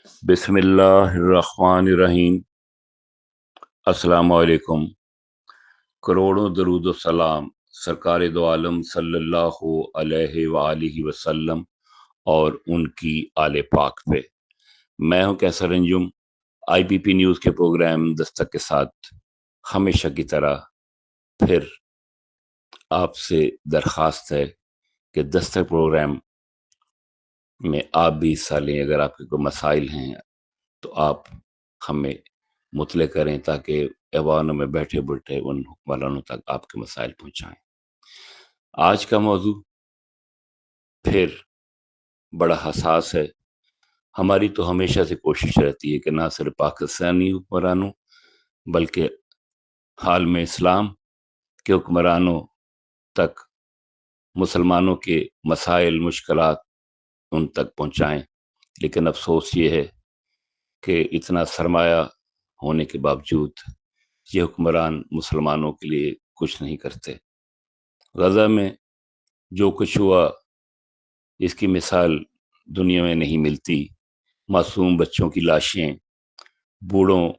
बिस्मिल्लाहिर्रहमानिर्रहीम। अस्सलामु अलैकुम। करोड़ों दरूद व सलाम सरकार दो आलम सल्लल्लाहु अलैहि वालिहि वसल्लम और उनकी आले पाक पे। मैं हूं कैसर अंजुम। आईपीपी न्यूज़ के प्रोग्राम दस्तक के साथ हमेशा की तरह फिर आपसे दरखास्त है कि दस्तक प्रोग्राम में आप भी हिस्सा लें। अगर आपके कोई मसाइल हैं तो आप हमें मुतले करें ताकि ऐवानों में बैठे बैठे उन हुक्मरानों तक आपके मसाइल पहुंचाएं। आज का मौजू फिर बड़ा हसास है। हमारी तो हमेशा से कोशिश रहती है कि ना सिर्फ पाकिस्तानी हुक्मरानों बल्कि हाल में इस्लाम के हुक्मरानों तक मुसलमानों के मसाइल मुश्किलात उन तक पहुंचाएं। लेकिन अफसोस ये है कि इतना सरमाया होने के बावजूद ये हुक्मरान मुसलमानों के लिए कुछ नहीं करते। गजा में जो कुछ हुआ इसकी मिसाल दुनिया में नहीं मिलती। मासूम बच्चों की लाशें, बूढ़ों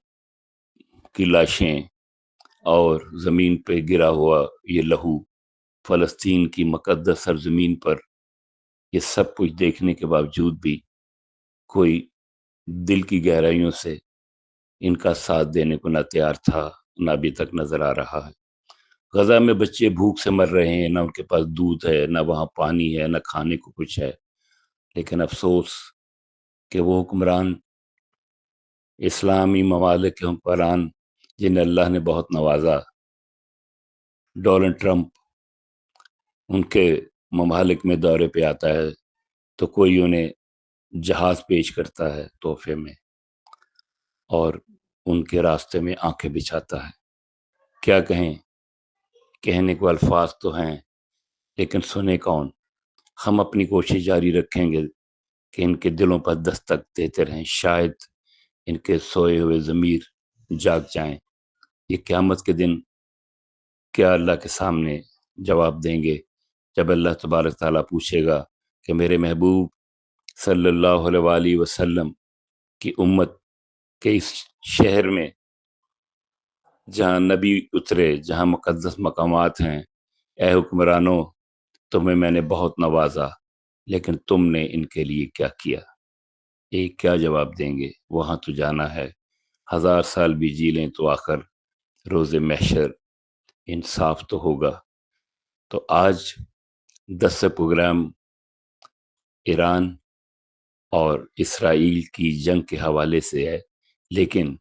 की लाशें और जमीन पे गिरा हुआ ये लहू, फलस्तीन की मुकद्दस सरजमीन पर ये सब कुछ देखने के बावजूद भी कोई दिल की गहराइयों से इनका साथ देने को न तैयार था, न अभी तक नजर आ रहा है। गजा में बच्चे भूख से मर रहे हैं, ना उनके पास दूध है, ना वहां पानी है, ना खाने को कुछ है। लेकिन अफसोस कि वो हुक्मरान, इस्लामी ममालिक के हुक्मरान जिन्हें अल्लाह ने बहुत नवाजा, डोनाल्ड ट्रंप उनके ममालिक में दौरे पे आता है तो कोई उन्हें जहाज पेश करता है तोहफे में और उनके रास्ते में आंखें बिछाता है। क्या कहें, कहने को अल्फाज तो हैं लेकिन सुने कौन। हम अपनी कोशिश जारी रखेंगे कि इनके दिलों पर दस्तक देते रहें, शायद इनके सोए हुए ज़मीर जाग जाएं। ये क़यामत के दिन क्या अल्लाह के सामने जवाब देंगे जब अल्लाह तबारक ताला पूछेगा कि मेरे महबूब सल्लल्लाहु अलैहि वसल्लम की उम्मत के इस शहर में जहाँ नबी उतरे, जहाँ मुकद्दस मकामात हैं, ए हुक्मरानों, तुम्हें मैंने बहुत नवाजा लेकिन तुमने इनके लिए क्या किया। एक क्या जवाब देंगे। वहां तो जाना है, 1000 साल भी जी लें तो आखिर रोज़े महशर इंसाफ तो होगा। तो आज 10 से प्रोग्राम ईरान और इसराइल की जंग के हवाले से है। लेकिन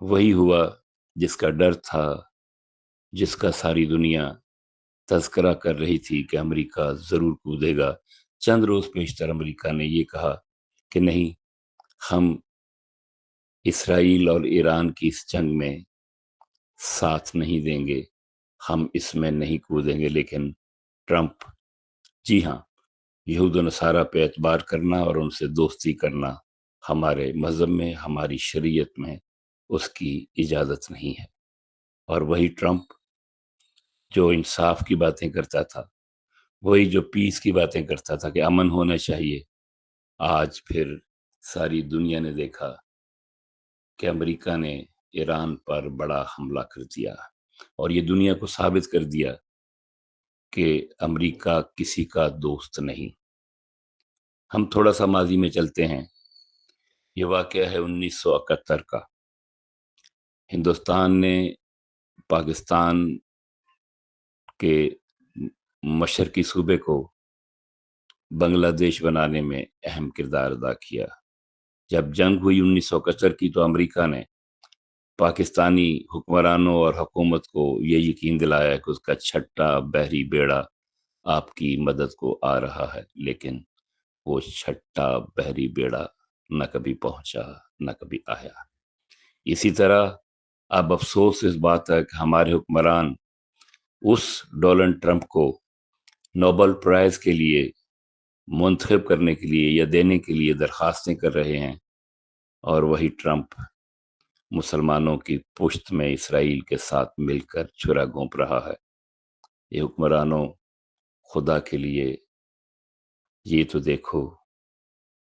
वही हुआ जिसका डर था, जिसका सारी दुनिया तज़किरा कर रही थी कि अमेरिका ज़रूर कूदेगा। चंद रोज़ पेशतर अमेरिका ने ये कहा कि नहीं, हम इसराइल और ईरान की इस जंग में साथ नहीं देंगे, हम इसमें नहीं कूदेंगे। लेकिन ट्रंप, जी हाँ, यहूद व नसारा पे एतबार करना और उनसे दोस्ती करना हमारे मज़हब में, हमारी शरीयत में उसकी इजाज़त नहीं है। और वही ट्रंप जो इंसाफ की बातें करता था, वही जो पीस की बातें करता था कि अमन होना चाहिए, आज फिर सारी दुनिया ने देखा कि अमेरिका ने ईरान पर बड़ा हमला कर दिया और ये दुनिया को साबित कर दिया कि अमेरिका किसी का दोस्त नहीं। हम थोड़ा सा माजी में चलते हैं। ये वाक़या है 1971 का। हिंदुस्तान ने पाकिस्तान के मशरकी सूबे को बांग्लादेश बनाने में अहम किरदार अदा किया। जब जंग हुई 1971 की तो अमेरिका ने पाकिस्तानी हुक्मरानों और हुकूमत को ये यकीन दिलाया कि उसका छठा बहरी बेड़ा आपकी मदद को आ रहा है। लेकिन वो छठा बहरी बेड़ा न कभी पहुंचा, न कभी आया। इसी तरह अब अफसोस इस बात है कि हमारे हुक्मरान उस डोनाल्ड ट्रंप को नोबेल प्राइज के लिए मुंतखब करने के लिए या देने के लिए दरखास्तें कर रहे हैं और वही ट्रंप मुसलमानों की पुश्त में इसराइल के साथ मिलकर छुरा घोंप रहा है। ये हुक्मरानों, खुदा के लिए ये तो देखो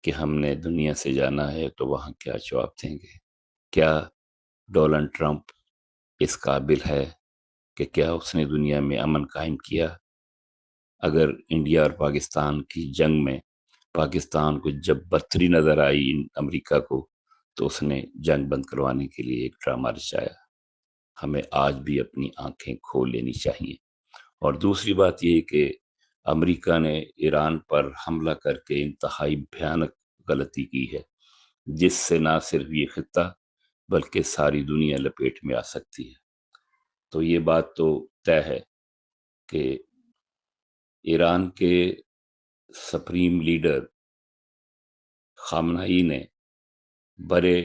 کہ ہم نے دنیا سے جانا ہے تو وہاں کیا جواب دیں گے؟ کیا ڈونلڈ ٹرمپ اس قابل ہے کہ کیا اس نے دنیا میں امن قائم کیا؟ اگر انڈیا اور پاکستان کی جنگ میں پاکستان کو جب برتری نظر آئی امریکہ کو، تو اس نے جنگ بند کروانے کے لیے ایک ڈرامہ رچایا۔ ہمیں آج بھی اپنی آنکھیں کھول لینی چاہیے۔ اور دوسری بات یہ کہ امریکہ نے ایران پر حملہ کر کے انتہائی بھیانک غلطی کی ہے، جس سے نہ صرف یہ خطہ بلکہ ساری دنیا لپیٹ میں آ سکتی ہے۔ تو یہ بات تو طے ہے کہ ایران کے سپریم لیڈر خامنہئی نے بڑے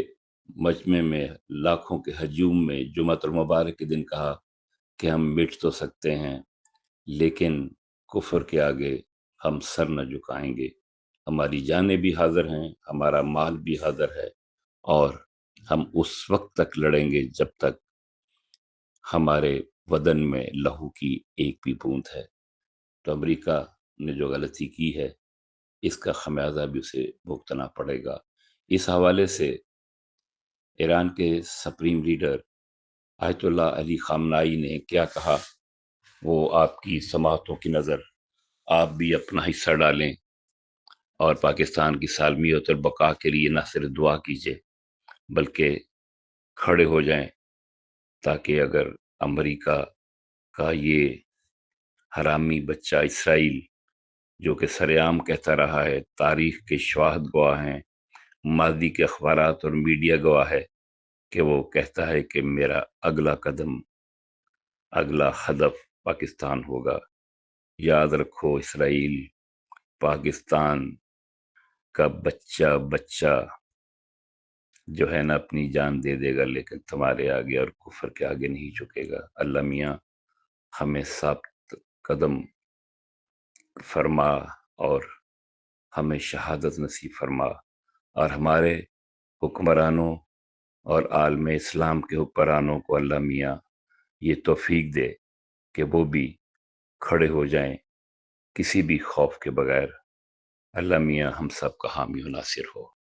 مجمع میں لاکھوں کے ہجوم میں جمعۃ المبارک کے دن کہا کہ ہم مٹ تو سکتے ہیں لیکن کفر کے آگے ہم سر نہ جھکائیں گے، ہماری جانیں بھی حاضر ہیں، ہمارا مال بھی حاضر ہے، اور ہم اس وقت تک لڑیں گے جب تک ہمارے بدن میں لہو کی ایک بھی بوند ہے۔ تو امریکہ نے جو غلطی کی ہے اس کا خمیازہ بھی اسے بھگتنا پڑے گا۔ اس حوالے سے ایران کے سپریم لیڈر آیت اللہ علی خامنائی نے کیا کہا، وہ آپ کی سماعتوں کی نظر آپ بھی اپنا حصہ ڈالیں اور پاکستان کی سالمیت اور بقا کے لیے نہ صرف دعا کیجیے بلکہ کھڑے ہو جائیں، تاکہ اگر امریکہ کا یہ حرامی بچہ اسرائیل جو کہ سر عام کہتا رہا ہے، تاریخ کے شواہد گواہ ہیں، ماضی کے اخبارات اور میڈیا گواہ ہے کہ وہ کہتا ہے کہ میرا اگلا قدم، اگلا ہدف پاکستان ہوگا۔ یاد رکھو اسرائیل پاکستان کا بچہ بچہ جو ہے نا اپنی جان دے دے گا لیکن تمہارے آگے اور کفر کے آگے نہیں جھکے گا۔ اللہ میاں ہمیں ثابت قدم فرما اور ہمیں شہادت نصیب فرما، اور ہمارے حکمرانوں اور عالم اسلام کے حکمرانوں کو اللہ میاں یہ توفیق دے کہ وہ بھی کھڑے ہو جائیں کسی بھی خوف کے بغیر۔ اللہ میاں ہم سب کا حامی و ناصر ہو۔